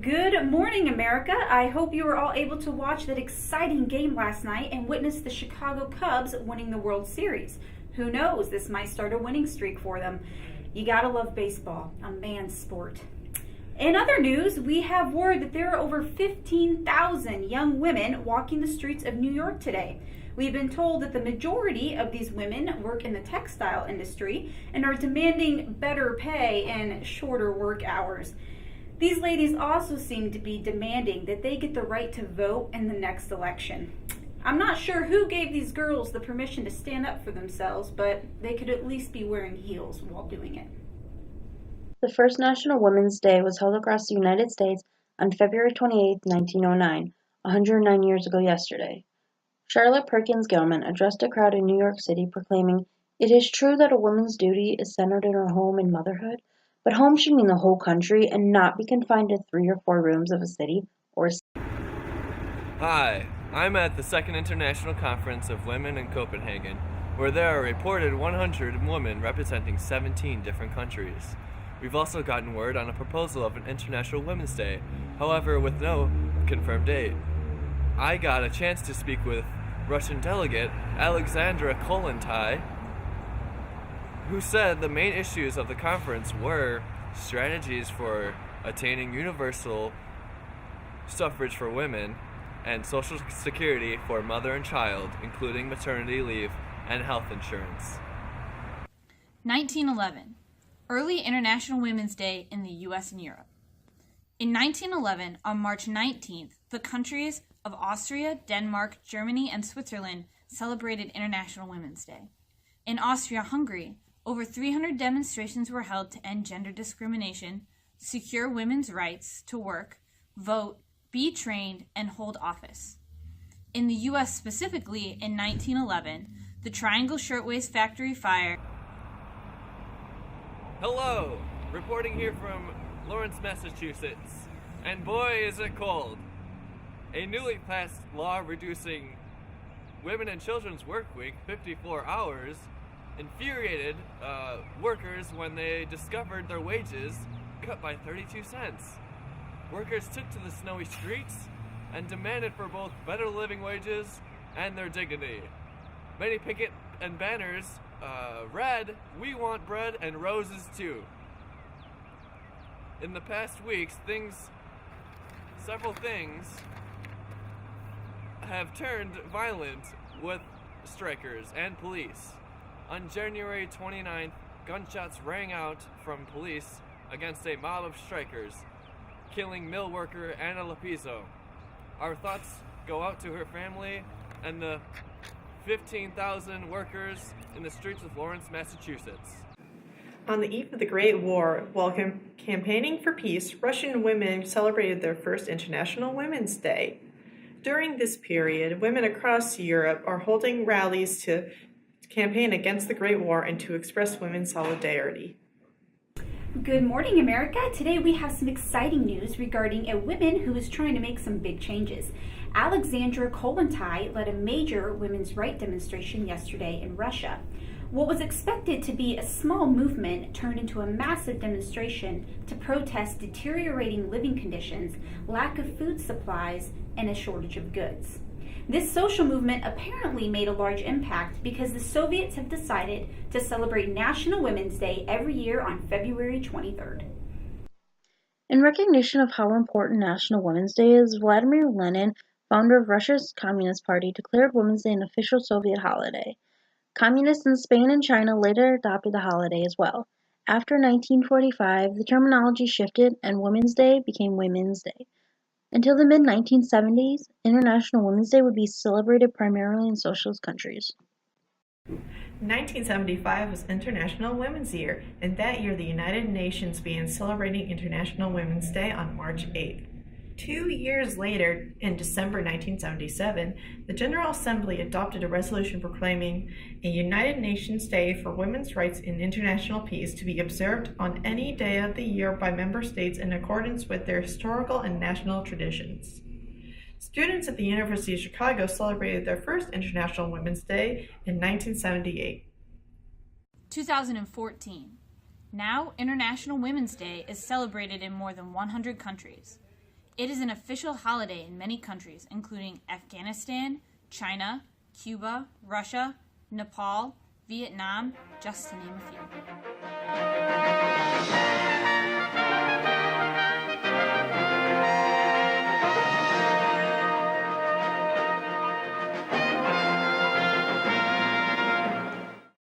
Good morning, America. I hope you were all able to watch that exciting game last night and witness the Chicago Cubs winning the World Series. Who knows, this might start a winning streak for them. You gotta love baseball, a man's sport. In other news, we have word that there are over 15,000 young women walking the streets of New York today. We've been told that the majority of these women work in the textile industry and are demanding better pay and shorter work hours. These ladies also seem to be demanding that they get the right to vote in the next election. I'm not sure who gave these girls the permission to stand up for themselves, but they could at least be wearing heels while doing it. The first National Women's Day was held across the United States on February 28, 1909, 109 years ago yesterday. Charlotte Perkins Gilman addressed a crowd in New York City proclaiming, "It is true that a woman's duty is centered in her home and motherhood, but home should mean the whole country and not be confined to 3 or 4 rooms of a city or Hi, I'm at the Second International Conference of Women in Copenhagen, where there are reported 100 women representing 17 different countries. We've also gotten word on a proposal of an International Women's Day, however with no confirmed date. I got a chance to speak with Russian delegate Alexandra Kollontai, who said the main issues of the conference were strategies for attaining universal suffrage for women and social security for mother and child, including maternity leave and health insurance. 1911. Early International Women's Day in the U.S. and Europe. In 1911, on March 19th, the countries of Austria, Denmark, Germany, and Switzerland celebrated International Women's Day. In Austria-Hungary, over 300 demonstrations were held to end gender discrimination, secure women's rights to work, vote, be trained, and hold office. In the U.S. specifically, in 1911, the Triangle Shirtwaist Factory fire. Hello, reporting here from Lawrence, Massachusetts, and boy is it cold. A newly passed law reducing women and children's work week 54 hours infuriated workers when they discovered their wages cut by 32 cents. Workers took to the snowy streets and demanded for both better living wages and their dignity. Many picket and banners read, "We want bread and roses too." In the past weeks, several things have turned violent with strikers and police. On January 29th, gunshots rang out from police against a mob of strikers, killing mill worker Anna Lapizzo. Our thoughts go out to her family and the 15,000 workers in the streets of Lawrence, Massachusetts. On the eve of the Great War, while campaigning for peace, Russian women celebrated their first International Women's Day. During this period, women across Europe are holding rallies to campaign against the Great War and to express women's solidarity. Good morning, America. Today we have some exciting news regarding a woman who is trying to make some big changes. Alexandra Kollontai led a major women's rights demonstration yesterday in Russia. What was expected to be a small movement turned into a massive demonstration to protest deteriorating living conditions, lack of food supplies, and a shortage of goods. This social movement apparently made a large impact because the Soviets have decided to celebrate National Women's Day every year on February 23rd. In recognition of how important National Women's Day is, Vladimir Lenin, founder of Russia's Communist Party, declared Women's Day an official Soviet holiday. Communists in Spain and China later adopted the holiday as well. After 1945, the terminology shifted and Women's Day became Women's Day. Until the mid-1970s, International Women's Day would be celebrated primarily in socialist countries. 1975 was International Women's Year, and that year the United Nations began celebrating International Women's Day on March 8th. 2 years later, in December 1977, the General Assembly adopted a resolution proclaiming a United Nations Day for Women's Rights and International Peace to be observed on any day of the year by member states in accordance with their historical and national traditions. Students at the University of Chicago celebrated their first International Women's Day in 1978. 2014. Now, International Women's Day is celebrated in more than 100 countries. It is an official holiday in many countries, including Afghanistan, China, Cuba, Russia, Nepal, Vietnam, just to name a few.